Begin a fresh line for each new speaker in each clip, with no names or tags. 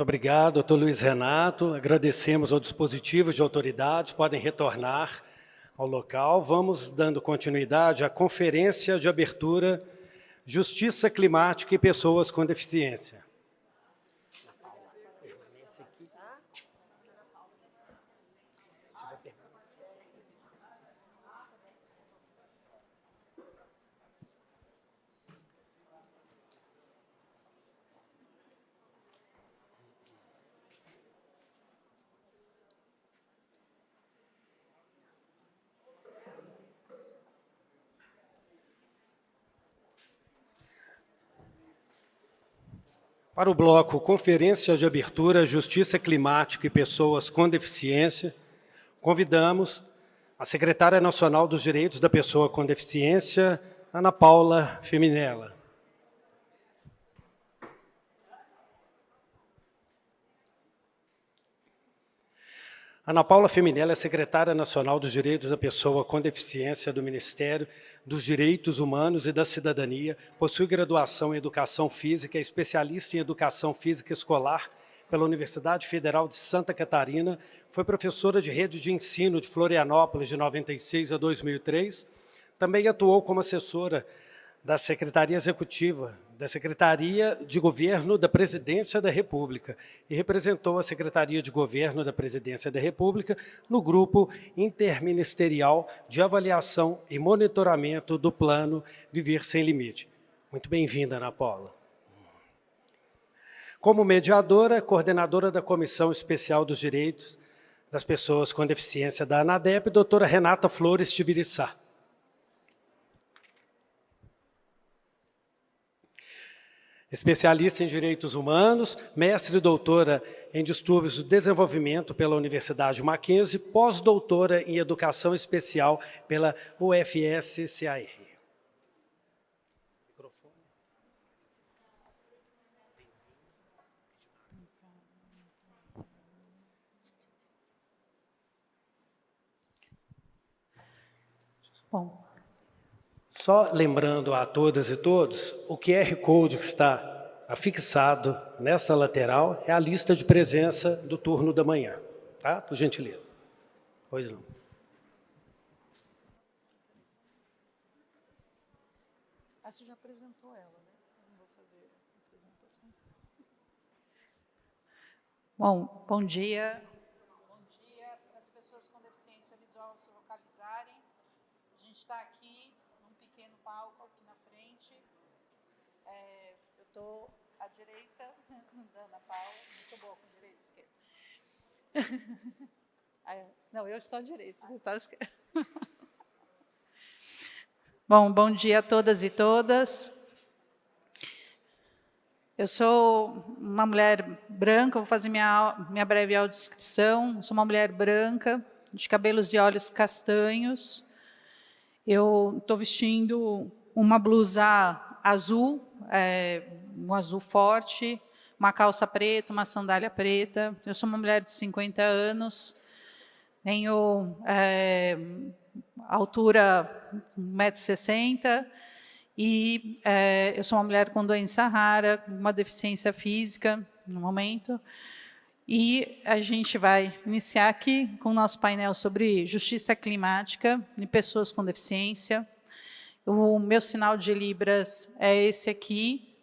Muito obrigado, doutor Luiz Renato. Agradecemos ao dispositivo de autoridades, podem retornar ao local. Vamos dando continuidade à conferência de abertura Justiça Climática e Pessoas com Deficiência. Para o bloco Conferência de Abertura, Justiça Climática e Pessoas com Deficiência, convidamos a Secretária Nacional dos Direitos da Pessoa com Deficiência, Ana Paula Feminella. Ana Paula Feminella é secretária nacional dos Direitos da Pessoa com Deficiência do Ministério dos Direitos Humanos e da Cidadania, possui graduação em Educação Física, é especialista em Educação Física Escolar pela Universidade Federal de Santa Catarina, foi professora de rede de ensino de Florianópolis de 96 a 2003, também atuou como assessora da Secretaria Executiva, da Secretaria de Governo da Presidência da República e representou a Secretaria de Governo da Presidência da República no Grupo Interministerial de Avaliação e Monitoramento do Plano Viver Sem Limite. Muito bem-vinda, Ana Paula. Como mediadora, coordenadora da Comissão Especial dos Direitos das Pessoas com Deficiência da ANADEP, doutora Renata Flores Tibiriçá. Especialista em Direitos Humanos, mestre e doutora em Distúrbios do Desenvolvimento pela Universidade Mackenzie, pós-doutora em Educação Especial pela UFSCar.
Bom.
Só lembrando a todas e todos, o QR Code que está afixado nessa lateral é a lista de presença do turno da manhã, tá? Por gentileza. Pois não.
Você já apresentou ela, né? Eu não vou fazer apresentações. Bom dia. Bom dia para as pessoas com deficiência visual se localizarem. A gente está aqui num pequeno palco aqui na frente. Eu estou à direita da Ana Paula. Eu sou boa com direita e esquerda. Não, eu estou à direita, você está à esquerda. Bom dia a todas e todas. Eu sou uma mulher branca, vou fazer minha breve audiodescrição. Sou uma mulher branca, de cabelos e olhos castanhos. Eu estou vestindo uma blusa azul, um azul forte, uma calça preta, uma sandália preta. Eu sou uma mulher de 50 anos, tenho altura 1,60 m e eu sou uma mulher com doença rara, uma deficiência física no momento. E a gente vai iniciar aqui com o nosso painel sobre justiça climática e pessoas com deficiência. O meu sinal de Libras é esse aqui.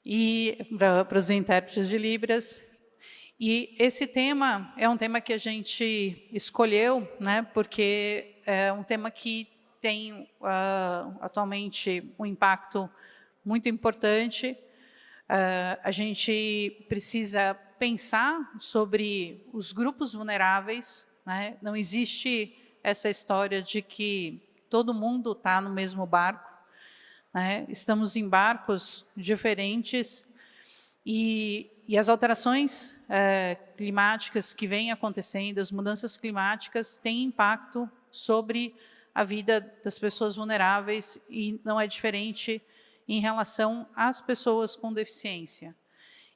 E para os intérpretes de Libras. E esse tema é um tema que a gente escolheu, né, porque é um tema que tem atualmente um impacto muito importante. A gente precisa pensar sobre os grupos vulneráveis, né? Não existe essa história de que todo mundo está no mesmo barco, né? Estamos em barcos diferentes e as alterações climáticas que vêm acontecendo, as mudanças climáticas têm impacto sobre a vida das pessoas vulneráveis e não é diferente em relação às pessoas com deficiência.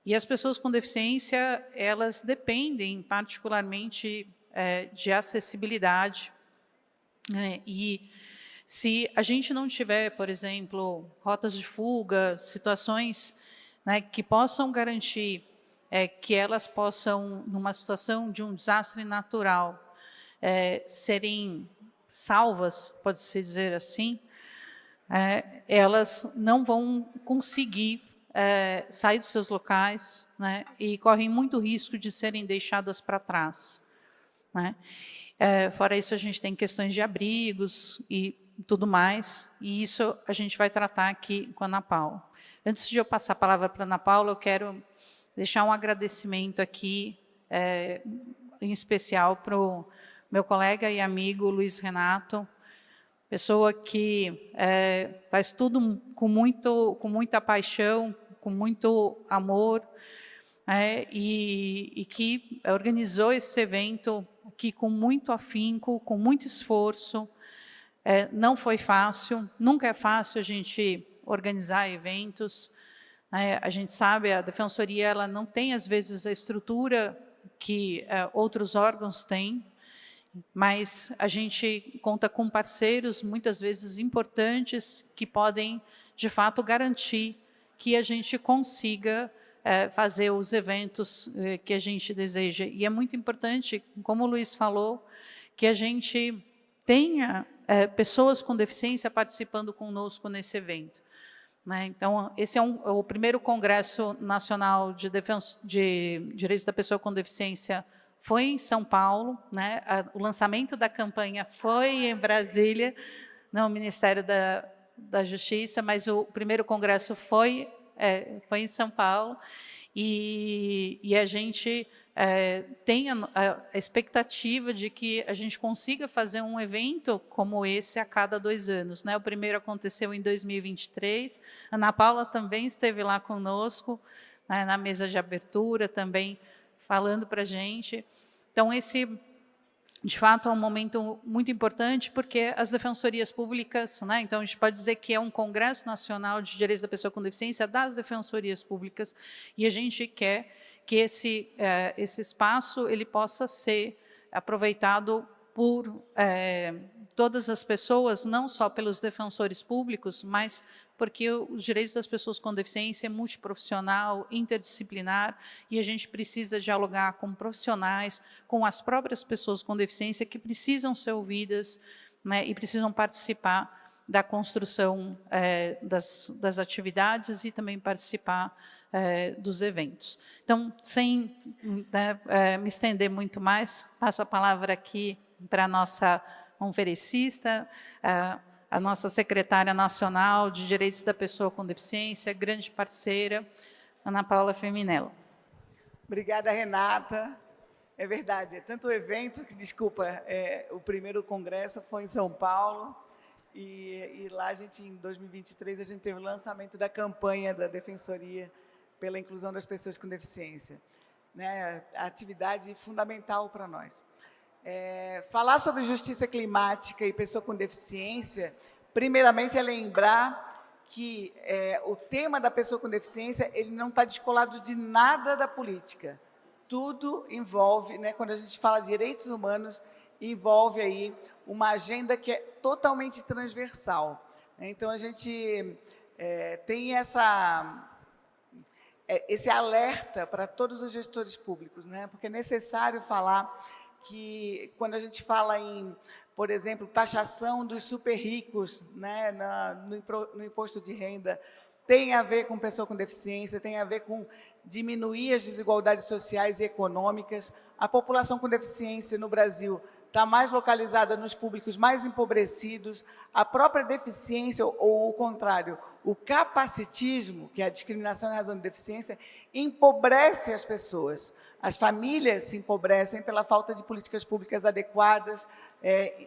E as pessoas com deficiência, elas dependem particularmente de acessibilidade, né? E Se a gente não tiver, por exemplo, rotas de fuga, situações, né, que possam garantir que elas possam, numa situação de um desastre natural, serem salvas, pode-se dizer assim, elas não vão conseguir sair dos seus locais, né, e correm muito risco de serem deixadas para trás, né? Fora isso, a gente tem questões de abrigos e tudo mais, e isso a gente vai tratar aqui com a Ana Paula. Antes de eu passar a palavra para a Ana Paula, eu quero deixar um agradecimento aqui, em especial para o meu colega e amigo Luiz Renato, pessoa que faz tudo com muita paixão, com muito amor, e que organizou esse evento aqui com muito afinco, com muito esforço. Não foi fácil, nunca é fácil a gente organizar eventos. A gente sabe, a Defensoria ela não tem, às vezes, a estrutura que outros órgãos têm, mas a gente conta com parceiros, muitas vezes importantes, que podem, de fato, garantir que a gente consiga fazer os eventos que a gente deseja. E é muito importante, como o Luiz falou, que a gente tenha pessoas com deficiência participando conosco nesse evento. Né? Então, esse é o primeiro Congresso Nacional de Direitos da Pessoa com Deficiência foi em São Paulo, né? O lançamento da campanha foi em Brasília, no Ministério da Justiça, mas o primeiro congresso foi em São Paulo, e a gente tem a expectativa de que a gente consiga fazer um evento como esse a cada 2 anos. Né? O primeiro aconteceu em 2023, a Ana Paula também esteve lá conosco, né, na mesa de abertura, também falando para a gente. Então, esse, de fato, é um momento muito importante, porque as defensorias públicas, né, então a gente pode dizer que é um Congresso Nacional de Direitos da Pessoa com Deficiência das defensorias públicas, e a gente quer que esse espaço ele possa ser aproveitado por todas as pessoas, não só pelos defensores públicos, mas porque os direitos das pessoas com deficiência é multiprofissional, interdisciplinar, e a gente precisa dialogar com profissionais, com as próprias pessoas com deficiência que precisam ser ouvidas, né, e precisam participar da construção das atividades e também participar dos eventos. Então, sem me estender muito mais, passo a palavra aqui para a nossa conferencista, a nossa secretária nacional de Direitos da Pessoa com Deficiência, grande parceira, Ana Paula Feminello.
Obrigada, Renata. É verdade, é tanto o evento que, desculpa, o primeiro congresso foi em São Paulo, e lá a gente, em 2023, a gente teve o lançamento da campanha da Defensoria pela inclusão das pessoas com deficiência. Né? A atividade fundamental para nós. Falar sobre justiça climática e pessoa com deficiência, primeiramente é lembrar que o tema da pessoa com deficiência ele não está descolado de nada da política. Tudo envolve, né, quando a gente fala de direitos humanos, envolve aí uma agenda que é totalmente transversal. Então, a gente tem esse alerta para todos os gestores públicos, né? Porque é necessário falar que, quando a gente fala em, por exemplo, taxação dos super ricos, né, no imposto de renda, tem a ver com pessoa com deficiência, tem a ver com diminuir as desigualdades sociais e econômicas. A população com deficiência no Brasil está mais localizada nos públicos mais empobrecidos. A própria deficiência, ou o contrário, o capacitismo, que é a discriminação em razão de deficiência, empobrece as pessoas. As famílias se empobrecem pela falta de políticas públicas adequadas,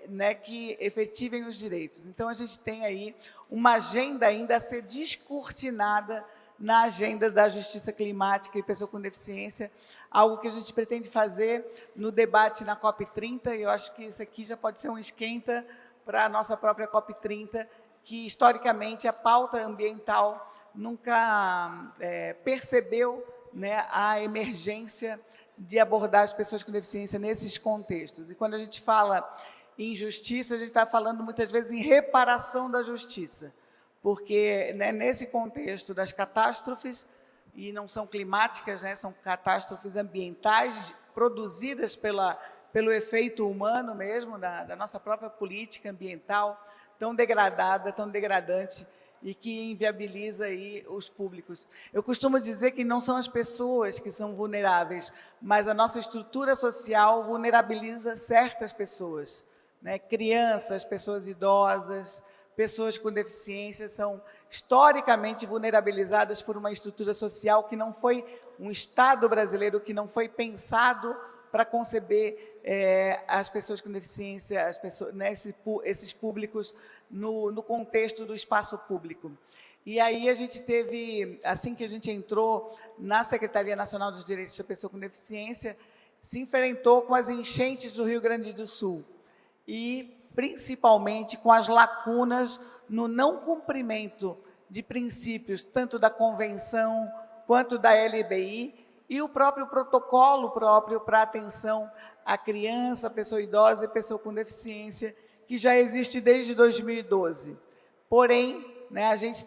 né, que efetivem os direitos. Então, a gente tem aí uma agenda ainda a ser descortinada na agenda da justiça climática e pessoa com deficiência, algo que a gente pretende fazer no debate na COP30, e eu acho que isso aqui já pode ser um esquenta para a nossa própria COP30, que, historicamente, a pauta ambiental nunca percebeu, né, a emergência de abordar as pessoas com deficiência nesses contextos. E quando a gente fala injustiça, a gente está falando muitas vezes em reparação da justiça, porque, né, nesse contexto das catástrofes, e não são climáticas, né, são catástrofes ambientais produzidas pelo efeito humano mesmo, da nossa própria política ambiental, tão degradada, tão degradante, e que inviabiliza aí os públicos. Eu costumo dizer que não são as pessoas que são vulneráveis, mas a nossa estrutura social vulnerabiliza certas pessoas, né? Crianças, pessoas idosas, pessoas com deficiência são historicamente vulnerabilizadas por uma estrutura social que não foi um Estado brasileiro, que não foi pensado para conceber as pessoas com deficiência, as pessoas, né, esses públicos no contexto do espaço público. E aí a gente teve, assim que a gente entrou na Secretaria Nacional dos Direitos da Pessoa com Deficiência, se enfrentou com as enchentes do Rio Grande do Sul e, principalmente, com as lacunas no não cumprimento de princípios, tanto da Convenção quanto da LBI, e o próprio protocolo próprio para atenção à criança, pessoa idosa e pessoa com deficiência, que já existe desde 2012. Porém, né, a gente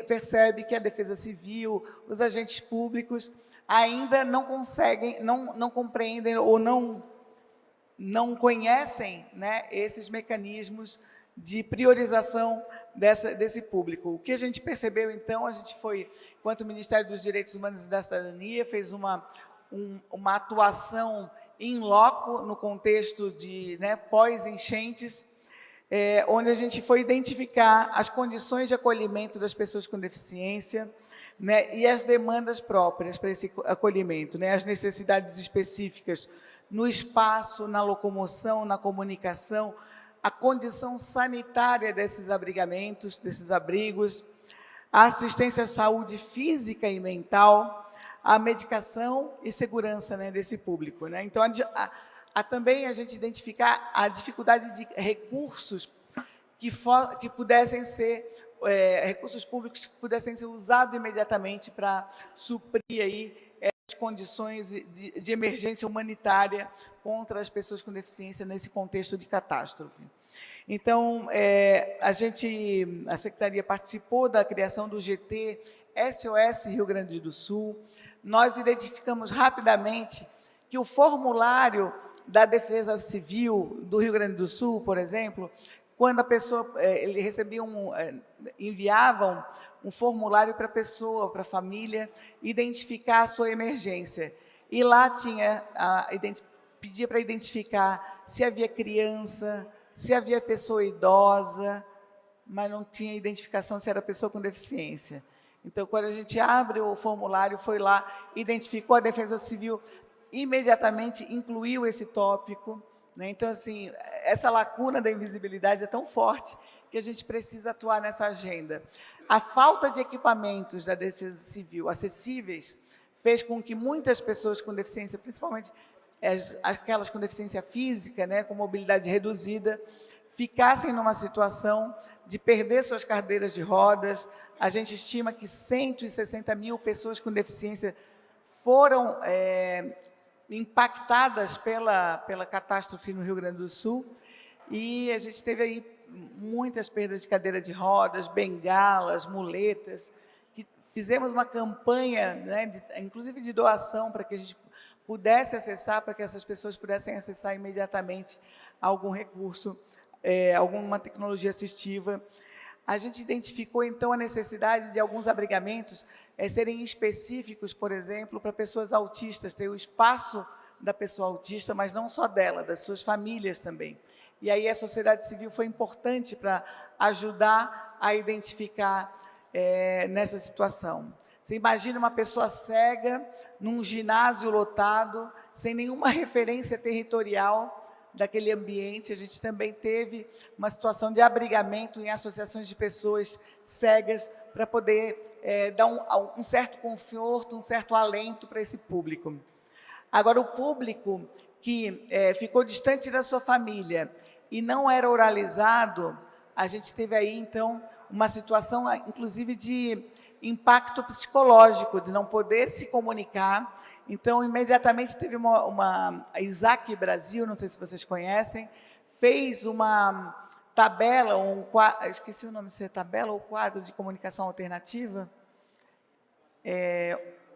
percebe que a Defesa Civil, os agentes públicos, ainda não conseguem, não compreendem ou não conhecem, né, esses mecanismos de priorização desse público. O que a gente percebeu, então, a gente foi, enquanto Ministério dos Direitos Humanos e da Cidadania, fez uma atuação in loco no contexto de, né, pós-enchentes, onde a gente foi identificar as condições de acolhimento das pessoas com deficiência, né, e as demandas próprias para esse acolhimento, né, as necessidades específicas no espaço, na locomoção, na comunicação, a condição sanitária desses abrigamentos, desses abrigos, a assistência à saúde física e mental, a medicação e segurança, né, desse público, né? Então, também a gente identificar a dificuldade de recursos que pudessem ser, recursos públicos que pudessem ser usados imediatamente para suprir aí as condições de emergência humanitária contra as pessoas com deficiência nesse contexto de catástrofe. Então, a Secretaria participou da criação do GT SOS Rio Grande do Sul. Nós identificamos rapidamente que o formulário da Defesa Civil do Rio Grande do Sul, por exemplo, quando a pessoa, ele recebia enviavam um formulário para a pessoa, para a família, identificar a sua emergência. E lá pedia para identificar se havia criança, se havia pessoa idosa, mas não tinha identificação se era pessoa com deficiência. Então, quando a gente abre o formulário, foi lá, identificou a Defesa Civil, imediatamente incluiu esse tópico, né? Então, assim, essa lacuna da invisibilidade é tão forte que a gente precisa atuar nessa agenda. A falta de equipamentos da Defesa Civil acessíveis fez com que muitas pessoas com deficiência, principalmente aquelas com deficiência física, né, com mobilidade reduzida, ficassem numa situação de perder suas cadeiras de rodas. A gente estima que 160 mil pessoas com deficiência foram impactadas pela catástrofe no Rio Grande do Sul, e a gente teve aí muitas perdas de cadeira de rodas, bengalas, muletas, que fizemos uma campanha, né, inclusive de doação, para que a gente pudesse acessar, para que essas pessoas pudessem acessar imediatamente algum recurso, alguma tecnologia assistiva. A gente identificou, então, a necessidade de alguns abrigamentos serem específicos, por exemplo, para pessoas autistas, ter o espaço da pessoa autista, mas não só dela, das suas famílias também. E aí a sociedade civil foi importante para ajudar a identificar nessa situação. Você imagina uma pessoa cega num ginásio lotado, sem nenhuma referência territorial daquele ambiente. A gente também teve uma situação de abrigamento em associações de pessoas cegas para poder dar um certo conforto, um certo alento para esse público. Agora, o público que ficou distante da sua família e não era oralizado, a gente teve aí, então, uma situação, inclusive, de impacto psicológico, de não poder se comunicar. Então, imediatamente teve a Isaac Brasil, não sei se vocês conhecem, fez uma tabela, esqueci o nome, se é tabela ou quadro de comunicação alternativa,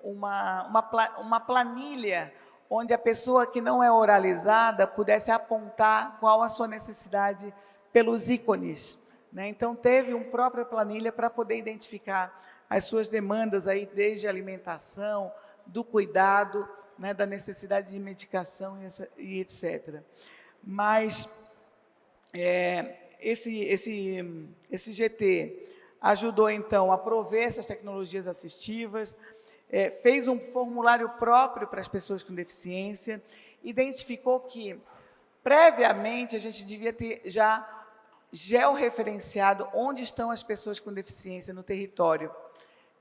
uma planilha onde a pessoa que não é oralizada pudesse apontar qual a sua necessidade pelos ícones, né? Então, teve uma própria planilha para poder identificar as suas demandas, aí, desde a alimentação, do cuidado, né, da necessidade de medicação e etc. Mas esse GT ajudou, então, a prover essas tecnologias assistivas, fez um formulário próprio para as pessoas com deficiência, identificou que, previamente, a gente devia ter já georreferenciado onde estão as pessoas com deficiência no território.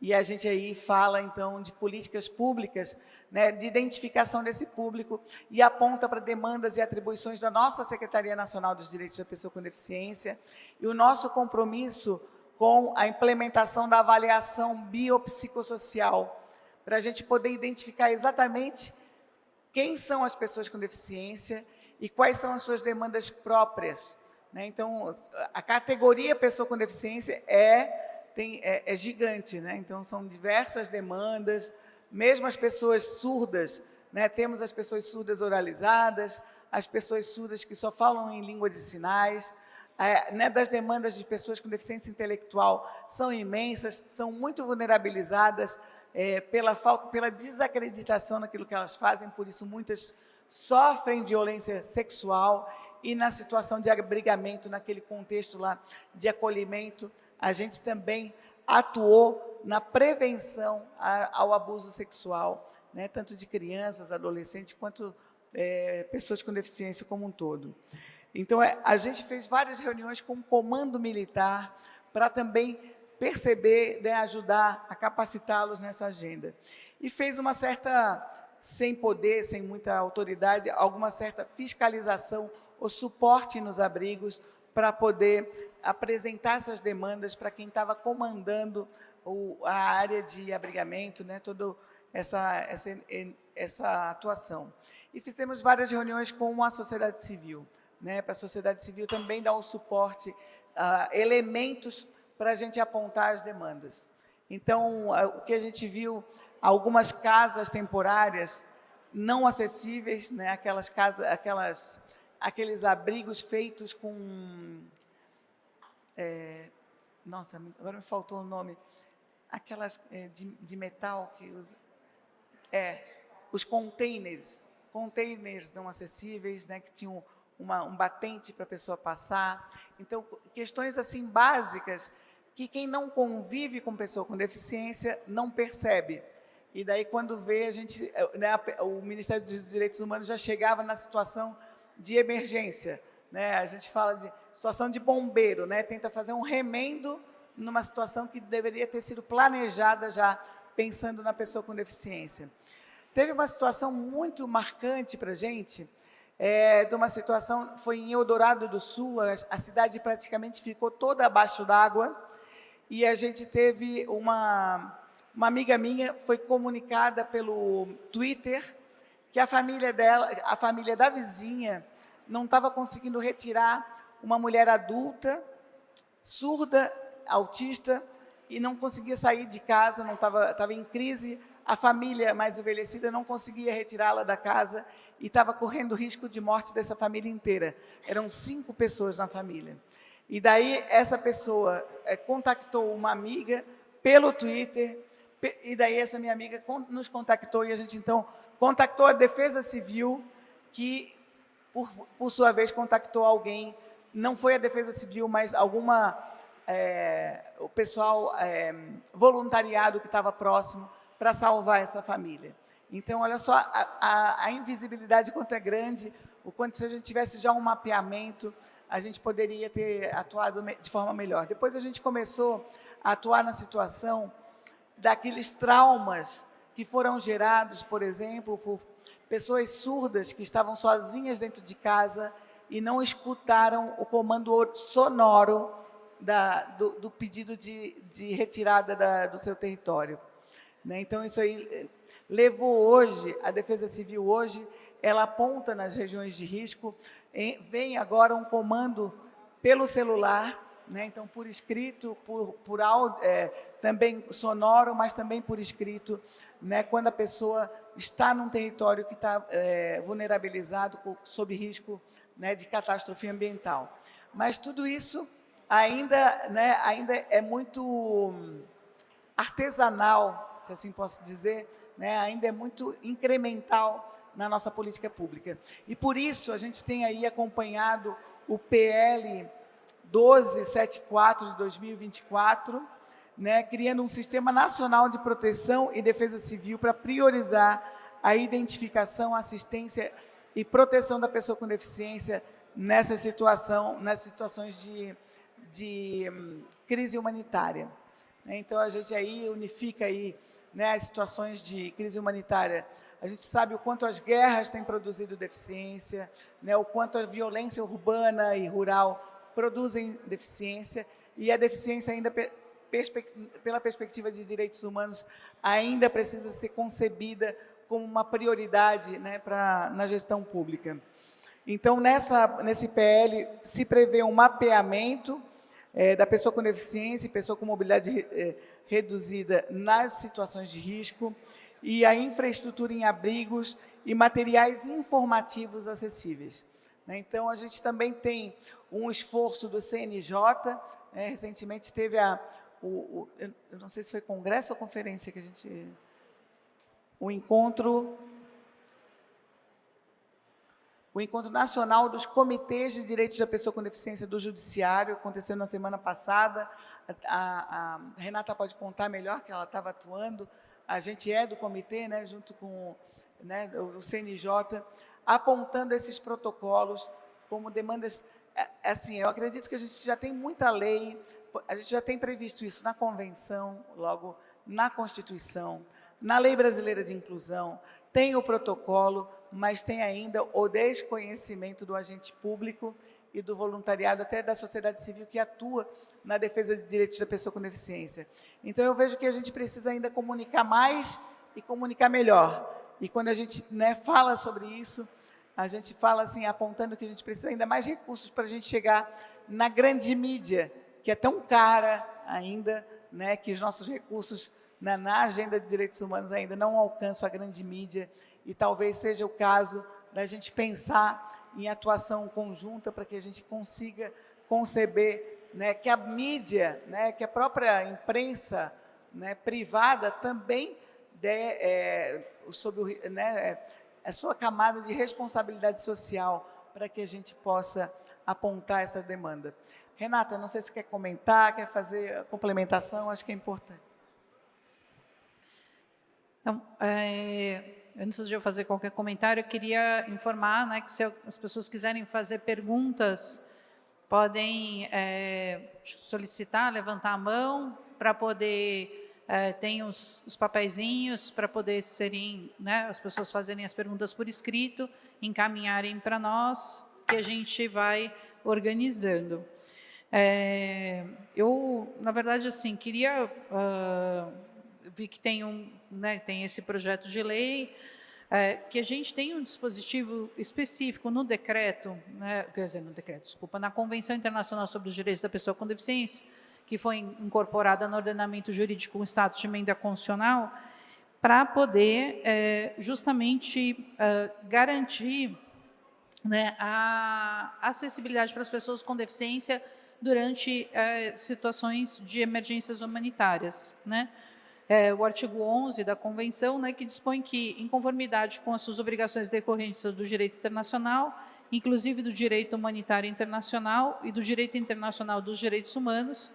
E a gente aí fala, então, de políticas públicas, né, de identificação desse público, e aponta para demandas e atribuições da nossa Secretaria Nacional dos Direitos da Pessoa com Deficiência, e o nosso compromisso com a implementação da avaliação biopsicossocial, para a gente poder identificar exatamente quem são as pessoas com deficiência e quais são as suas demandas próprias, né? Então, a categoria pessoa com deficiência é gigante, né? Então, são diversas demandas, mesmo as pessoas surdas, né? Temos as pessoas surdas oralizadas, as pessoas surdas que só falam em língua de sinais, né? Das demandas de pessoas com deficiência intelectual são imensas, são muito vulnerabilizadas pela desacreditação naquilo que elas fazem, por isso muitas sofrem violência sexual, e na situação de abrigamento, naquele contexto lá de acolhimento, a gente também atuou na prevenção ao abuso sexual, né, tanto de crianças, adolescentes, quanto pessoas com deficiência como um todo. Então, a gente fez várias reuniões com o comando militar para também perceber, né, ajudar a capacitá-los nessa agenda. E fez uma certa, sem poder, sem muita autoridade, alguma certa fiscalização ou suporte nos abrigos para poder apresentar essas demandas para quem estava comandando a área de abrigamento, né, toda essa atuação. E fizemos várias reuniões com a sociedade civil, né, para a sociedade civil também dar um suporte, elementos para a gente apontar as demandas. Então, o que a gente viu, algumas casas temporárias não acessíveis, né, aqueles abrigos feitos com... nossa, agora me faltou o nome. Aquelas de metal que usa... os containers não acessíveis, né, que tinham um batente para a pessoa passar. Então, questões assim básicas que quem não convive com pessoa com deficiência não percebe. E daí, quando vê, a gente, né, o Ministério dos Direitos Humanos já chegava na situação de emergência, né? A gente fala de situação de bombeiro, né? Tenta fazer um remendo numa situação que deveria ter sido planejada já pensando na pessoa com deficiência. Teve uma situação muito marcante para a gente, de uma situação, foi em Eldorado do Sul, a cidade praticamente ficou toda abaixo d'água, e a gente teve uma amiga minha, foi comunicada pelo Twitter, que a família dela, a família da vizinha, não estava conseguindo retirar uma mulher adulta, surda, autista, e não conseguia sair de casa, estava em crise, a família mais envelhecida não conseguia retirá-la da casa e estava correndo risco de morte dessa família inteira. Eram 5 pessoas na família. E daí essa pessoa contactou uma amiga pelo Twitter, e daí essa minha amiga nos contactou, e a gente então contactou a Defesa Civil, que por sua vez contactou alguém, não foi a Defesa Civil, mas o pessoal voluntariado que estava próximo para salvar essa família. Então, olha só a invisibilidade quanto é grande, o quanto se a gente tivesse já um mapeamento, a gente poderia ter atuado de forma melhor. Depois a gente começou a atuar na situação daqueles traumas que foram gerados, por exemplo, por pessoas surdas que estavam sozinhas dentro de casa e não escutaram o comando sonoro do pedido de retirada do seu território, né? Então, isso aí levou hoje, a Defesa Civil hoje, ela aponta nas regiões de risco vem agora um comando pelo celular, né? Então, por escrito, por áudio, também sonoro, mas também por escrito, né? Quando a pessoa está num território que está vulnerabilizado, sob risco, né, de catástrofe ambiental. Mas tudo isso ainda, né, ainda é muito artesanal, se assim posso dizer, né? Ainda é muito incremental na nossa política pública. E por isso a gente tem aí acompanhado o PL 1274 de 2024, né, criando um Sistema Nacional de Proteção e Defesa Civil para priorizar a identificação, assistência e proteção da pessoa com deficiência nessas situações de crise humanitária. Então, a gente aí unifica aí, né, as situações de crise humanitária. A gente sabe o quanto as guerras têm produzido deficiência, né, o quanto a violência urbana e rural produzem deficiência, e a deficiência ainda, pela perspectiva de direitos humanos, ainda precisa ser concebida como uma prioridade, né, na gestão pública. Então, nesse PL, se prevê um mapeamento da pessoa com deficiência e pessoa com mobilidade reduzida nas situações de risco, e a infraestrutura em abrigos e materiais informativos acessíveis. Então, a gente também tem um esforço do CNJ, recentemente teve eu não sei se foi congresso ou conferência que a gente... O Encontro Nacional dos Comitês de Direitos da Pessoa com Deficiência do Judiciário, aconteceu na semana passada. A Renata pode contar melhor, que ela estava atuando. A gente é do comitê, né, junto com, né, o CNJ, apontando esses protocolos como demandas. Assim, eu acredito que a gente já tem muita lei, a gente já tem previsto isso na Convenção, logo na Constituição, na Lei Brasileira de Inclusão, tem o protocolo, mas tem ainda o desconhecimento do agente público e do voluntariado, até da sociedade civil que atua na defesa de direitos da pessoa com deficiência. Então, eu vejo que a gente precisa ainda comunicar mais e comunicar melhor. E quando a gente, né, fala sobre isso, a gente fala assim, apontando que a gente precisa ainda mais recursos para a gente chegar na grande mídia, que é tão cara ainda, né, que os nossos recursos na agenda de direitos humanos ainda não alcançam a grande mídia, e talvez seja o caso da gente pensar em atuação conjunta para que a gente consiga conceber, né, que a mídia, né, que a própria imprensa, né, privada também sob a sua camada de responsabilidade social para que a gente possa apontar essa demanda. Renata, não sei se quer comentar, quer fazer a complementação, acho que é importante.
Então, antes de eu fazer qualquer comentário, eu queria informar, né, que se as pessoas quiserem fazer perguntas, podem solicitar, levantar a mão, para poder... tem os papeizinhos para poder serem, né, as pessoas fazerem as perguntas por escrito, encaminharem para nós, que a gente vai organizando. Eu, na verdade, assim, queria... vi que tem, tem esse projeto de lei, que a gente tem um dispositivo específico no decreto, né, quer dizer, desculpa, na Convenção Internacional sobre os Direitos da Pessoa com Deficiência, que foi incorporada no ordenamento jurídico com status de emenda constitucional, para poder justamente garantir, né, a acessibilidade para as pessoas com deficiência durante situações de emergências humanitárias, né? O artigo 11 da Convenção, né, que dispõe que, em conformidade com as suas obrigações decorrentes do direito internacional, inclusive do direito humanitário internacional e do direito internacional dos direitos humanos,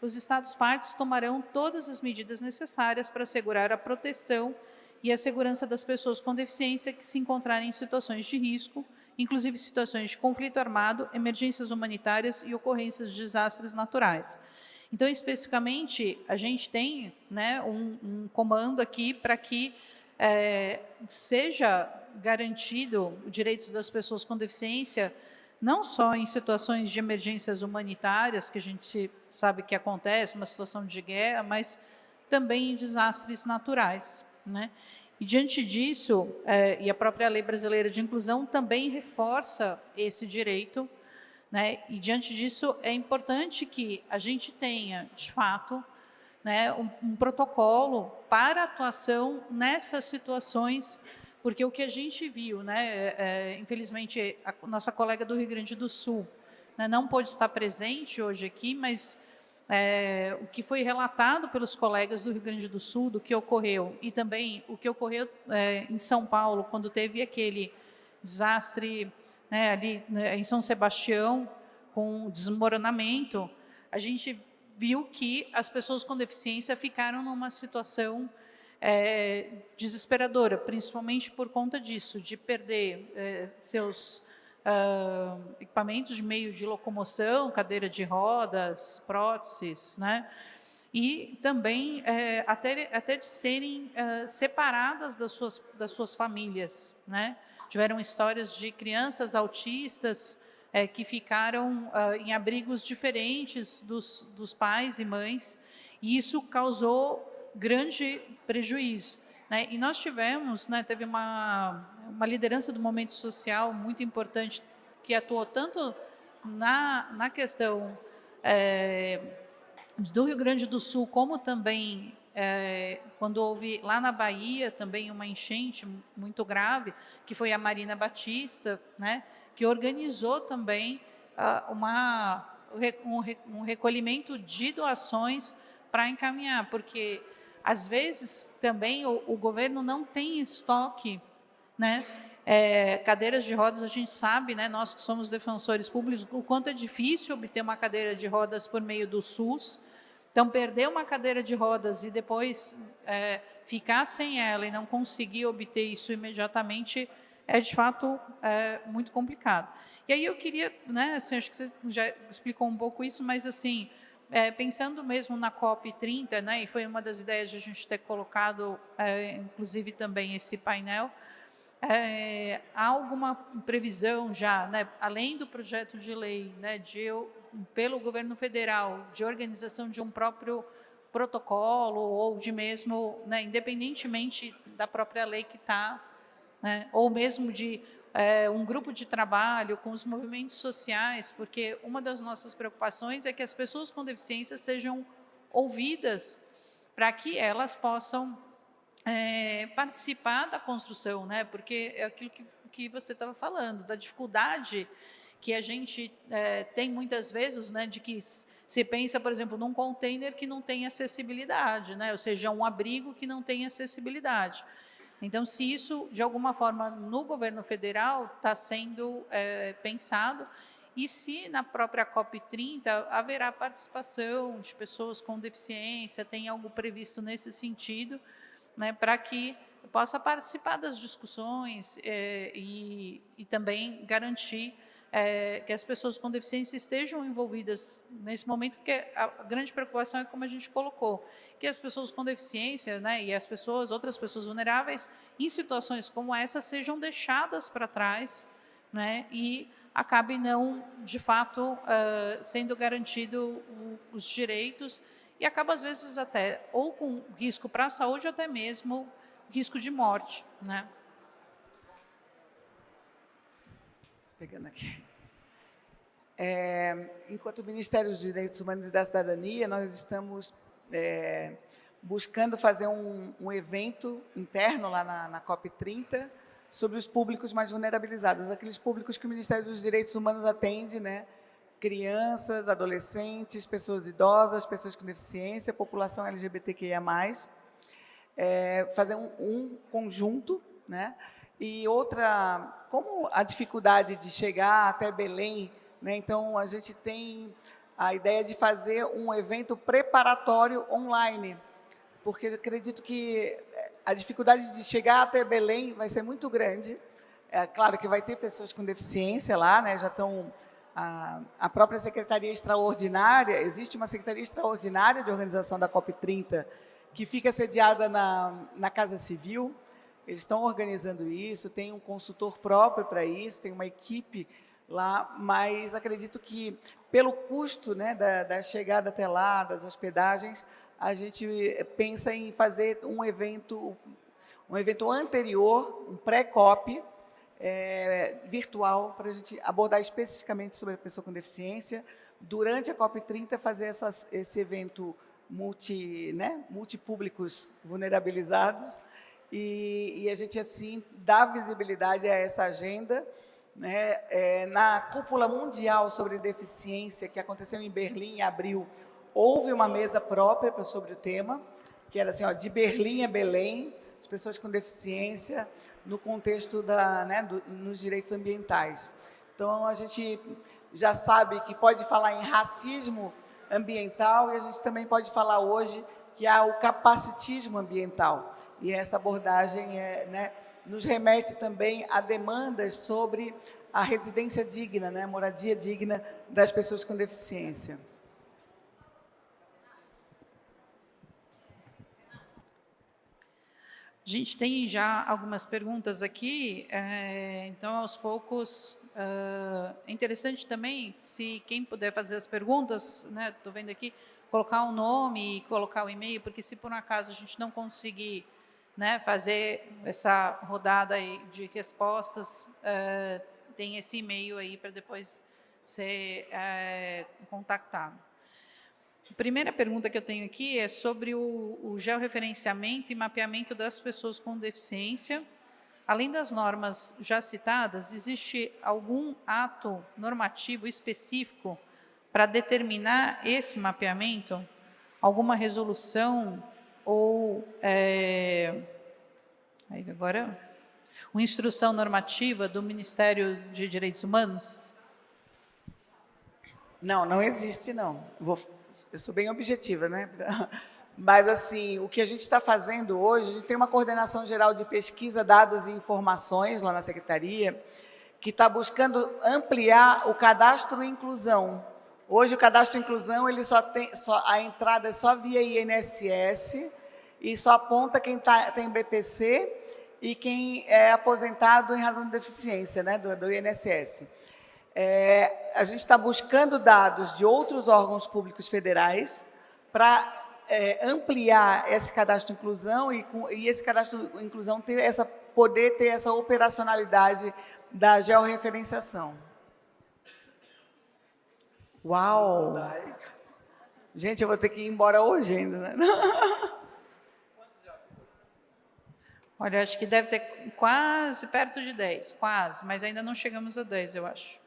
os Estados-partes tomarão todas as medidas necessárias para assegurar a proteção e a segurança das pessoas com deficiência que se encontrarem em situações de risco, inclusive situações de conflito armado, emergências humanitárias e ocorrências de desastres naturais. Então, especificamente, a gente tem, né, um comando aqui para que seja garantido os direitos das pessoas com deficiência, não só em situações de emergências humanitárias, que a gente sabe que acontece, uma situação de guerra, mas também em desastres naturais, né? E, diante disso, e a própria Lei Brasileira de Inclusão também reforça esse direito, né? E, diante disso, é importante que a gente tenha, de fato, né, um protocolo para atuação nessas situações, porque o que a gente viu, né, infelizmente, a nossa colega do Rio Grande do Sul, né, não pôde estar presente hoje aqui, mas o que foi relatado pelos colegas do Rio Grande do Sul, do que ocorreu, e também o que ocorreu em São Paulo, quando teve aquele desastre, né, ali, né, em São Sebastião, com desmoronamento, a gente viu que as pessoas com deficiência ficaram numa situação desesperadora, principalmente por conta disso, de perder seus equipamentos de meio de locomoção, cadeira de rodas, próteses, né? E também até de serem separadas das suas famílias, né? Tiveram histórias de crianças autistas que ficaram em abrigos diferentes dos pais e mães, e isso causou grande prejuízo, né? E nós tivemos, né, teve uma liderança do movimento social muito importante, que atuou tanto na questão do Rio Grande do Sul, como também quando houve lá na Bahia também uma enchente muito grave, que foi a Marina Batista, né, que organizou também um recolhimento de doações para encaminhar, porque às vezes também o governo não tem estoque, né? Cadeiras de rodas, a gente sabe, né, nós que somos defensores públicos, o quanto é difícil obter uma cadeira de rodas por meio do SUS. Então, perder uma cadeira de rodas e depois ficar sem ela e não conseguir obter isso imediatamente é, de fato, muito complicado. E aí eu queria, né, assim, acho que você já explicou um pouco isso, mas, assim, pensando mesmo na COP30, né, e foi uma das ideias de a gente ter colocado, inclusive, também esse painel, há alguma previsão já, né, além do projeto de lei, né, pelo governo federal, de organização de um próprio protocolo ou de mesmo, né, independentemente da própria lei que está, né, ou mesmo de um grupo de trabalho com os movimentos sociais, porque uma das nossas preocupações é que as pessoas com deficiência sejam ouvidas para que elas possam participar da construção, né? Porque é aquilo que você estava falando, da dificuldade que a gente tem muitas vezes, né, de que se pensa, por exemplo, num container que não tem acessibilidade, né? Ou seja, um abrigo que não tem acessibilidade. Então, se isso, de alguma forma, no governo federal está sendo pensado, e se na própria COP30 haverá participação de pessoas com deficiência, tem algo previsto nesse sentido, né, para que possa participar das discussões e também garantir que as pessoas com deficiência estejam envolvidas nesse momento, porque a grande preocupação é como a gente colocou, que as pessoas com deficiência, né, e outras pessoas vulneráveis, em situações como essa, sejam deixadas para trás, né, e acabe não, de fato, sendo garantido os direitos, e acaba, às vezes, até ou com risco para a saúde, ou até mesmo risco de morte, né?
Pegando aqui. Enquanto Ministério dos Direitos Humanos e da Cidadania, nós estamos buscando fazer um evento interno lá na COP30 sobre os públicos mais vulnerabilizados, aqueles públicos que o Ministério dos Direitos Humanos atende, né? Crianças, adolescentes, pessoas idosas, pessoas com deficiência, população LGBTQIA+, fazer um conjunto, né? E outra, como a dificuldade de chegar até Belém, né? Então, a gente tem a ideia de fazer um evento preparatório online, porque eu acredito que a dificuldade de chegar até Belém vai ser muito grande. Claro que vai ter pessoas com deficiência lá, né? Já estão... A própria Secretaria Extraordinária, existe uma Secretaria Extraordinária de Organização da COP30, que fica sediada na Casa Civil. Eles estão organizando isso, tem um consultor próprio para isso, tem uma equipe lá, mas acredito que, pelo custo, né, da chegada até lá, das hospedagens, a gente pensa em fazer um evento um evento anterior, um pré-COP, virtual, para a gente abordar especificamente sobre a pessoa com deficiência. Durante a COP30, fazer esse evento multipúblicos vulnerabilizados, e a gente, assim, dá visibilidade a essa agenda. Na Cúpula Mundial sobre Deficiência, que aconteceu em Berlim, em abril, houve uma mesa própria sobre o tema, que era assim, de Berlim a Belém, as pessoas com deficiência, no contexto nos direitos ambientais. Então, a gente já sabe que pode falar em racismo ambiental, e a gente também pode falar hoje que há o capacitismo ambiental. E essa abordagem nos remete também a demandas sobre a residência digna, a moradia digna das pessoas com deficiência.
A gente tem já algumas perguntas aqui, então, aos poucos, é interessante também, se quem puder fazer as perguntas, estou vendo aqui, colocar o nome e colocar o e-mail, porque se por um acaso a gente não conseguir fazer essa rodada aí de respostas, tem esse e-mail aí para depois ser contactado. A primeira pergunta que eu tenho aqui é sobre o georreferenciamento e mapeamento das pessoas com deficiência. Além das normas já citadas, existe algum ato normativo específico para determinar esse mapeamento? Alguma resolução ou uma instrução normativa do Ministério de Direitos Humanos?
Não, não existe, não. Eu sou bem objetiva, Mas, assim, o que a gente está fazendo hoje, a gente tem uma coordenação geral de pesquisa, dados e informações lá na Secretaria, que está buscando ampliar o cadastro e inclusão. Hoje, o cadastro e inclusão, ele a entrada é só via INSS, e só aponta quem tem BPC e quem é aposentado em razão de deficiência, do INSS. A gente está buscando dados de outros órgãos públicos federais para ampliar esse cadastro de inclusão e esse cadastro de inclusão poder ter essa operacionalidade da georreferenciação. Uau! Gente, eu vou ter que ir embora hoje ainda,
Olha, acho que deve ter quase perto de 10, quase, mas ainda não chegamos a 10, eu acho.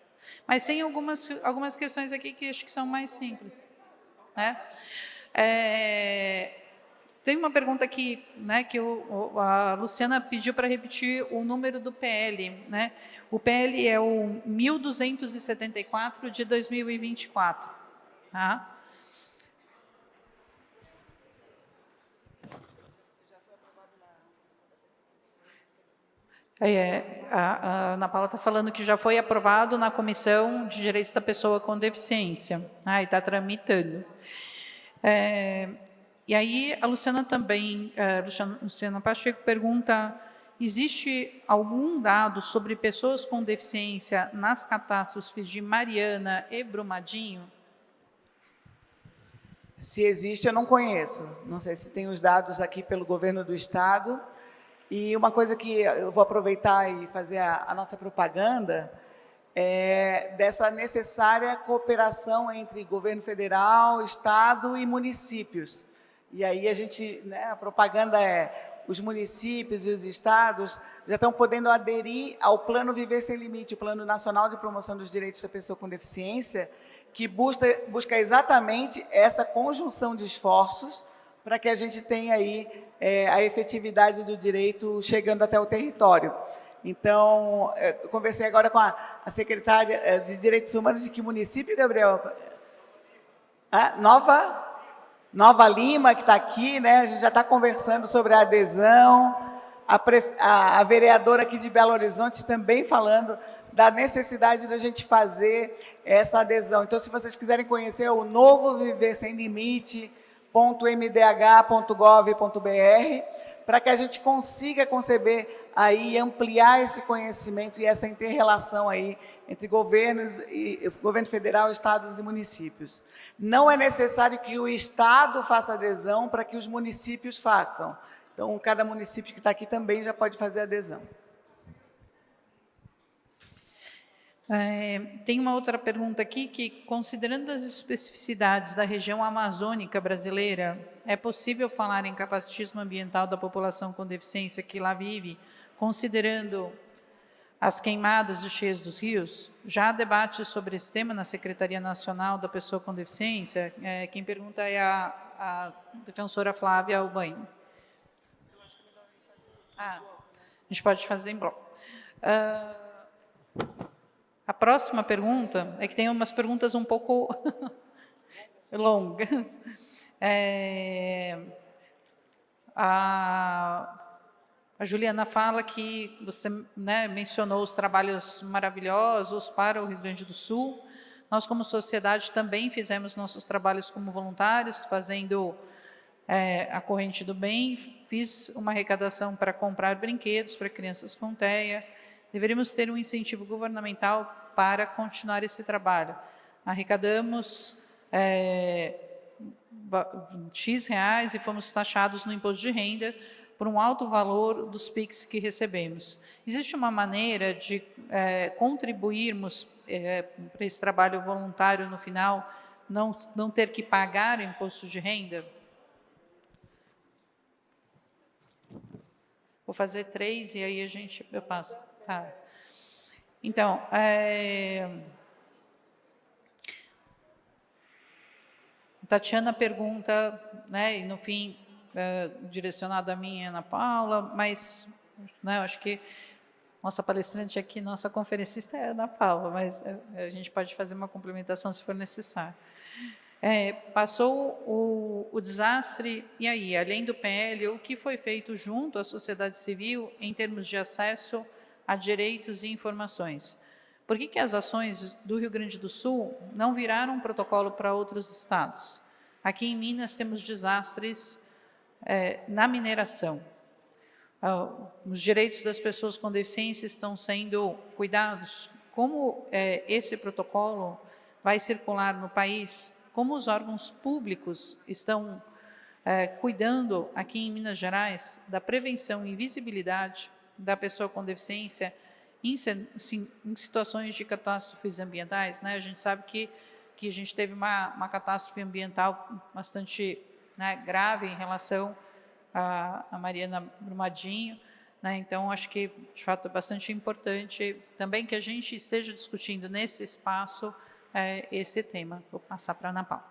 Mas tem algumas questões aqui que acho que são mais simples. Tem uma pergunta aqui, que a Luciana pediu para repetir o número do PL. O PL é o 1274 de 2024. Tá? A Ana Paula está falando que já foi aprovado na Comissão de Direitos da Pessoa com Deficiência, e está tramitando. E aí, a Luciana também, Luciana Pacheco pergunta, existe algum dado sobre pessoas com deficiência nas catástrofes de Mariana e Brumadinho?
Se existe, eu não conheço. Não sei se tem os dados aqui pelo governo do Estado. E uma coisa que eu vou aproveitar e fazer a nossa propaganda é dessa necessária cooperação entre governo federal, Estado e municípios. E aí a propaganda os municípios e os estados já estão podendo aderir ao Plano Viver Sem Limite, o Plano Nacional de Promoção dos Direitos da Pessoa com Deficiência, que busca exatamente essa conjunção de esforços para que a gente tenha aí a efetividade do direito chegando até o território. Então, eu conversei agora com a secretária de Direitos Humanos de que município, Gabriel? Nova Lima, que está aqui, a gente já está conversando sobre a adesão, a vereadora aqui de Belo Horizonte também falando da necessidade da gente fazer essa adesão. Então, se vocês quiserem conhecer o novo Viver Sem Limite, .mdh.gov.br, para que a gente consiga conceber aí, ampliar esse conhecimento e essa inter-relação aí entre governo federal, estados e municípios. Não é necessário que o Estado faça adesão para que os municípios façam. Então, cada município que está aqui também já pode fazer adesão.
Tem uma outra pergunta aqui, que, considerando as especificidades da região amazônica brasileira, é possível falar em capacitismo ambiental da população com deficiência que lá vive, considerando as queimadas e cheias dos rios? Já há debate sobre esse tema na Secretaria Nacional da Pessoa com Deficiência? Quem pergunta é a defensora Flávia Albaim. A gente pode fazer em bloco. A próxima pergunta é que tem umas perguntas um pouco longas. A Juliana fala que você, né, mencionou os trabalhos maravilhosos para o Rio Grande do Sul. Nós, como sociedade, também fizemos nossos trabalhos como voluntários, fazendo a Corrente do Bem. Fiz uma arrecadação para comprar brinquedos para crianças com TEA. Deveríamos ter um incentivo governamental para continuar esse trabalho. Arrecadamos X reais e fomos taxados no imposto de renda por um alto valor dos PIX que recebemos. Existe uma maneira de contribuirmos para esse trabalho voluntário no final, não ter que pagar imposto de renda? Vou fazer 3 e aí eu passo. Tá. Então, Tatiana pergunta, né, e no fim, direcionado a mim e a Ana Paula, mas, né, eu acho que nossa palestrante aqui, nossa conferencista é a Ana Paula, mas a gente pode fazer uma complementação se for necessário. Passou o desastre, e aí, além do PL, o que foi feito junto à sociedade civil em termos de acesso a direitos e informações? Por que as ações do Rio Grande do Sul não viraram um protocolo para outros estados? Aqui em Minas temos desastres na mineração. Os direitos das pessoas com deficiência estão sendo cuidados. Como esse protocolo vai circular no país? Como os órgãos públicos estão cuidando aqui em Minas Gerais da prevenção e visibilidade da pessoa com deficiência em situações de catástrofes ambientais, né? A gente sabe que a gente teve uma catástrofe ambiental bastante, né, grave em relação a Mariana Brumadinho, né? Então, acho que, de fato, é bastante importante também que a gente esteja discutindo nesse espaço esse tema. Vou passar para a Ana Paula.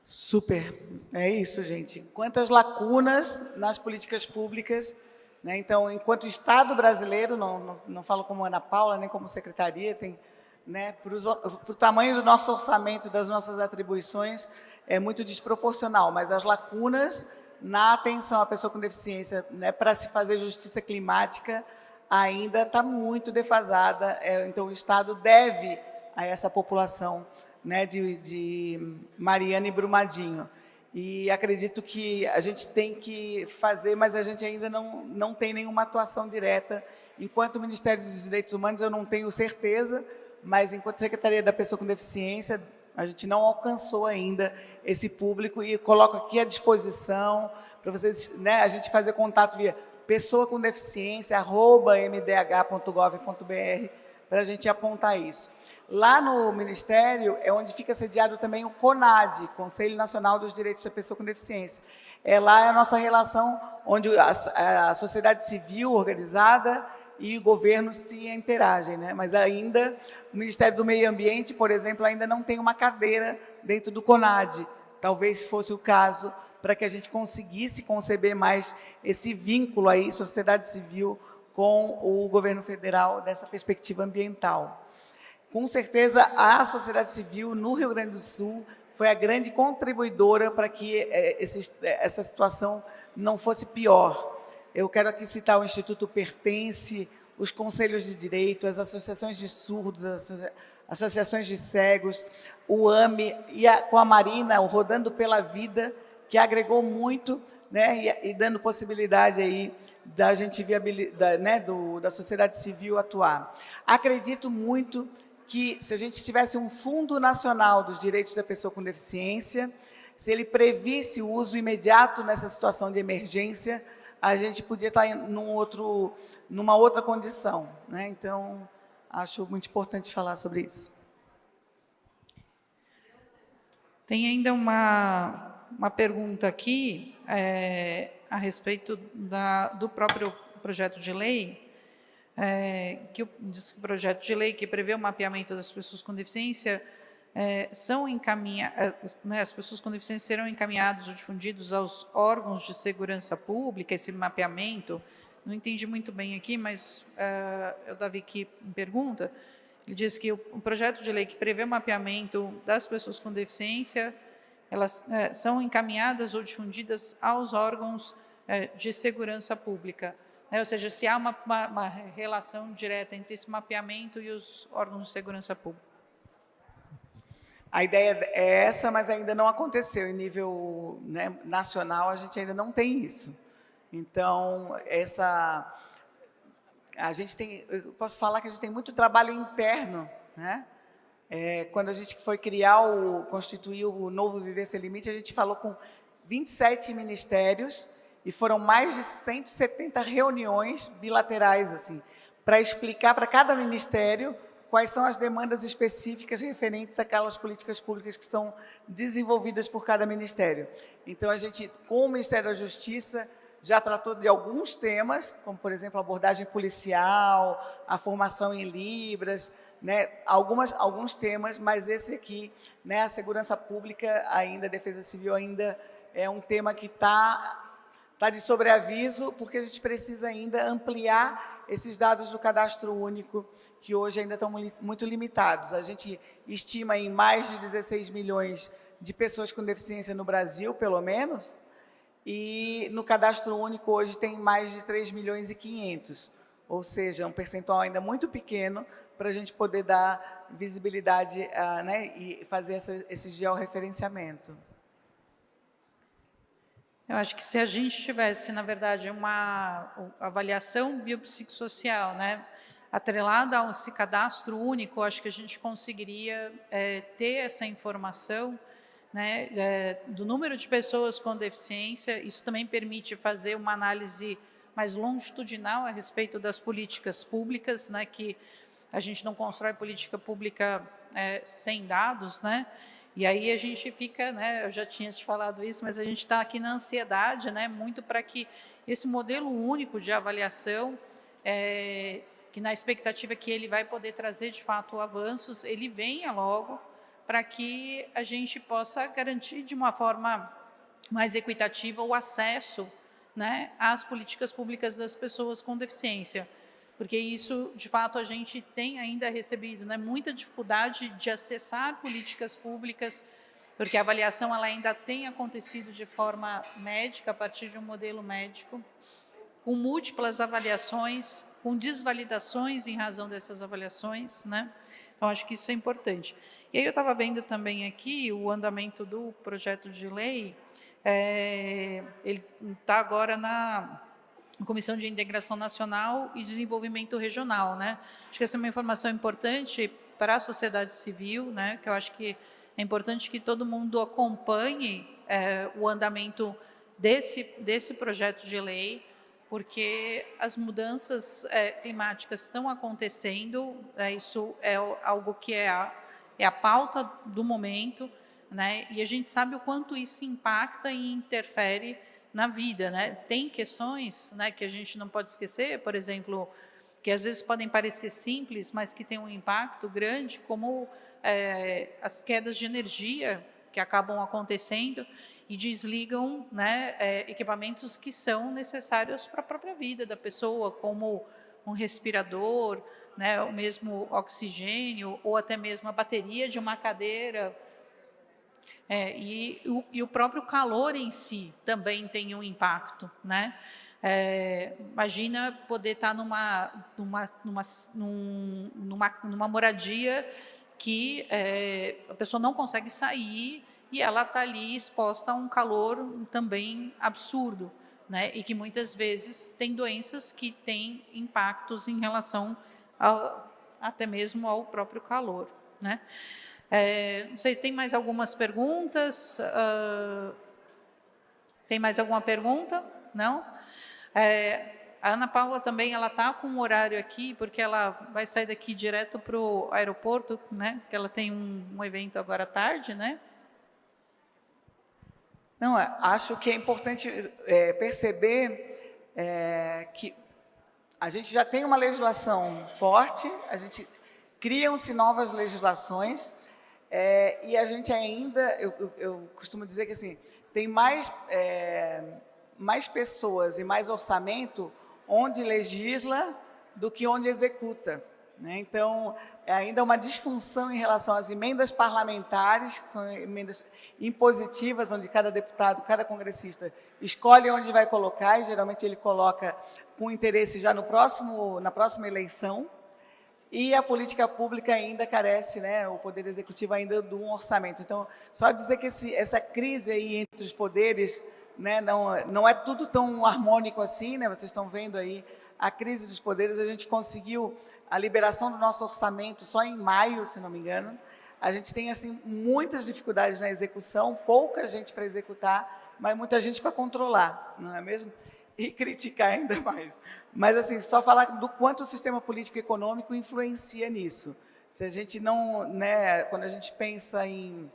Super, é isso, gente. Quantas lacunas nas políticas públicas, né? Então, enquanto Estado brasileiro, não falo como Ana Paula, nem como secretaria, tem, né, para o tamanho do nosso orçamento, das nossas atribuições, é muito desproporcional, mas as lacunas na atenção à pessoa com deficiência, né, para se fazer justiça climática, ainda está muito defasada. Então, o Estado deve a essa população, né, de Mariana e Brumadinho. E acredito que a gente tem que fazer, mas a gente ainda não tem nenhuma atuação direta. Enquanto Ministério dos Direitos Humanos, eu não tenho certeza, mas enquanto Secretaria da Pessoa com Deficiência, a gente não alcançou ainda esse público e coloco aqui à disposição para vocês, né, a gente fazer contato via pessoacomdeficiência@mdh.gov.br para a gente apontar isso. Lá no Ministério é onde fica sediado também o CONAD, Conselho Nacional dos Direitos da Pessoa com Deficiência. Lá é a nossa relação onde a sociedade civil organizada e o governo se interagem, né? Mas ainda o Ministério do Meio Ambiente, por exemplo, ainda não tem uma cadeira dentro do CONAD. Talvez fosse o caso para que a gente conseguisse conceber mais esse vínculo aí, sociedade civil, com o governo federal dessa perspectiva ambiental. Com certeza, a sociedade civil no Rio Grande do Sul foi a grande contribuidora para que essa situação não fosse pior. Eu quero aqui citar o Instituto Pertence, os conselhos de direito, as associações de surdos, as associações de cegos, o AME, e com a Marina, o Rodando pela Vida, que agregou muito, né, e dando possibilidade aí da gente viabilizar, né, da sociedade civil atuar. Acredito muito que, se a gente tivesse um Fundo Nacional dos Direitos da Pessoa com Deficiência, se ele previsse o uso imediato nessa situação de emergência, a gente podia estar numa outra condição, né? Então, acho muito importante falar sobre isso.
Tem ainda uma pergunta aqui a respeito do próprio projeto de lei, que diz que o projeto de lei que prevê o mapeamento das pessoas com deficiência as pessoas com deficiência serão encaminhadas ou difundidos aos órgãos de segurança pública, esse mapeamento. Não entendi muito bem aqui, mas o Davi que me pergunta, ele diz que o projeto de lei que prevê o mapeamento das pessoas com deficiência, elas são encaminhadas ou difundidas aos órgãos de segurança pública. Ou seja, se há uma relação direta entre esse mapeamento e os órgãos de segurança pública.
A ideia é essa, mas ainda não aconteceu. Em nível, né, nacional, a gente ainda não tem isso. Então, eu posso falar que a gente tem muito trabalho interno, né? Quando a gente foi constituir o novo Viver Sem Limite, a gente falou com 27 ministérios e foram mais de 170 reuniões bilaterais, assim, para explicar para cada ministério quais são as demandas específicas referentes àquelas políticas públicas que são desenvolvidas por cada ministério. Então, a gente, com o Ministério da Justiça, já tratou de alguns temas, como, por exemplo, a abordagem policial, a formação em Libras, né, alguns temas, mas esse aqui, né, a segurança pública, ainda, a defesa civil ainda é um tema que está de sobreaviso, porque a gente precisa ainda ampliar esses dados do cadastro único, que hoje ainda estão muito limitados. A gente estima em mais de 16 milhões de pessoas com deficiência no Brasil, pelo menos, e no cadastro único hoje tem mais de 3 milhões e 500, ou seja, um percentual ainda muito pequeno para a gente poder dar visibilidade né, e fazer esse georreferenciamento.
Eu acho que se a gente tivesse, na verdade, uma avaliação biopsicossocial, né, atrelada a esse cadastro único, acho que a gente conseguiria ter essa informação, né, do número de pessoas com deficiência. Isso também permite fazer uma análise mais longitudinal a respeito das políticas públicas, né, que a gente não constrói política pública sem dados, né? E aí a gente fica, né, eu já tinha te falado isso, mas a gente está aqui na ansiedade, né, muito para que esse modelo único de avaliação, que na expectativa que ele vai poder trazer de fato avanços, ele venha logo, para que a gente possa garantir de uma forma mais equitativa o acesso, né, às políticas públicas das pessoas com deficiência. Porque isso, de fato, a gente tem ainda recebido, né, muita dificuldade de acessar políticas públicas, porque a avaliação ela ainda tem acontecido de forma médica, a partir de um modelo médico, com múltiplas avaliações, com desvalidações em razão dessas avaliações, né? Então, acho que isso é importante. E aí eu estava vendo também aqui o andamento do projeto de lei, ele está agora na Comissão de Integração Nacional e Desenvolvimento Regional, né? Acho que essa é uma informação importante para a sociedade civil, né? Que eu acho que é importante que todo mundo acompanhe o andamento desse projeto de lei, porque as mudanças climáticas estão acontecendo, isso é algo que é a pauta do momento, né? E a gente sabe o quanto isso impacta e interfere na vida, né? Tem questões, né, que a gente não pode esquecer, por exemplo, que às vezes podem parecer simples, mas que têm um impacto grande, como as quedas de energia que acabam acontecendo e desligam, né, equipamentos que são necessários para a própria vida da pessoa, como um respirador, né, o mesmo oxigênio, ou até mesmo a bateria de uma cadeira. E o próprio calor em si também tem um impacto, né? Imagina poder estar numa moradia que a pessoa não consegue sair e ela está ali exposta a um calor também absurdo, né? E que muitas vezes tem doenças que têm impactos em relação até mesmo ao próprio calor, né? Não sei, tem mais algumas perguntas? Tem mais alguma pergunta? Não? A Ana Paula também, ela está com um horário aqui, porque ela vai sair daqui direto para o aeroporto, né? Que ela tem um evento agora à tarde, né?
Não, acho que é importante perceber que a gente já tem uma legislação forte, a gente criam-se novas legislações, e a gente ainda, eu costumo dizer que assim, tem mais pessoas e mais orçamento onde legisla do que onde executa, né? Então, é ainda uma disfunção em relação às emendas parlamentares, que são emendas impositivas, onde cada deputado, cada congressista escolhe onde vai colocar, e geralmente ele coloca com interesse já na próxima eleição, e a política pública ainda carece, né, o Poder Executivo ainda de um orçamento. Então, só dizer que essa crise aí entre os poderes, né, não é tudo tão harmônico assim, né? Vocês estão vendo aí a crise dos poderes. A gente conseguiu a liberação do nosso orçamento só em maio, se não me engano. A gente tem assim muitas dificuldades na execução, pouca gente para executar, mas muita gente para controlar, não é mesmo? E criticar ainda mais. Mas assim, só falar do quanto o sistema político e econômico influencia nisso. Se a gente não, né, quando a gente pensa em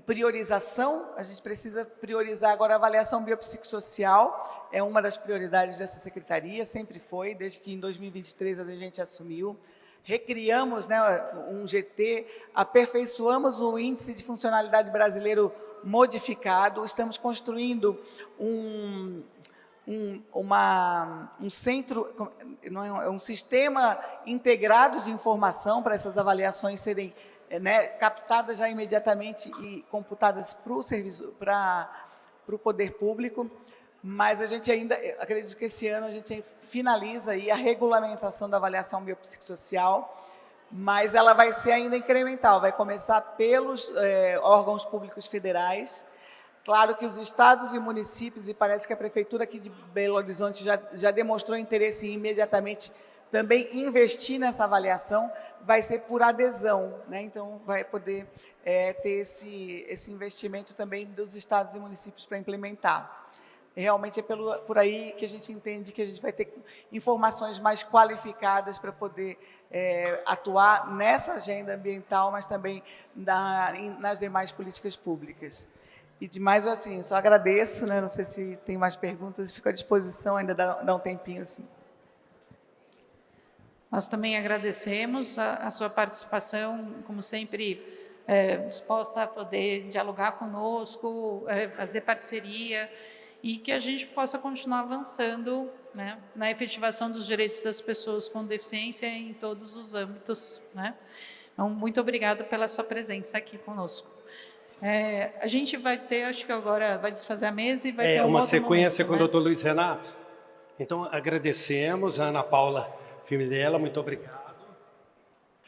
priorização, a gente precisa priorizar agora a avaliação biopsicossocial, é uma das prioridades dessa secretaria, sempre foi, desde que em 2023 a gente assumiu. Recriamos, né, um GT, aperfeiçoamos o Índice de Funcionalidade Brasileiro modificado, estamos construindo um centro, um sistema integrado de informação para essas avaliações serem captadas já imediatamente e computadas para o serviço, para o poder público, mas a gente ainda, acredito que esse ano a gente finaliza aí a regulamentação da avaliação biopsicossocial, mas ela vai ser ainda incremental, vai começar pelos órgãos públicos federais. Claro que os estados e municípios, e parece que a prefeitura aqui de Belo Horizonte já demonstrou interesse em imediatamente também investir nessa avaliação, vai ser por adesão, né? Então vai poder ter esse investimento também dos estados e municípios para implementar. Realmente é por aí que a gente entende que a gente vai ter informações mais qualificadas para poder atuar nessa agenda ambiental, mas também nas demais políticas públicas. E demais, assim, só agradeço, né? Não sei se tem mais perguntas, fico à disposição, ainda dá um tempinho assim.
Nós também agradecemos a sua participação, como sempre, disposta a poder dialogar conosco, fazer parceria, e que a gente possa continuar avançando, né, na efetivação dos direitos das pessoas com deficiência em todos os âmbitos, né? Então, muito obrigada pela sua presença aqui conosco. A gente vai ter, acho que agora vai desfazer a mesa e vai ter
uma sequência
momento,
com o
né?
Dr. Luiz Renato. Então, agradecemos a Ana Paula Firminella, muito obrigado.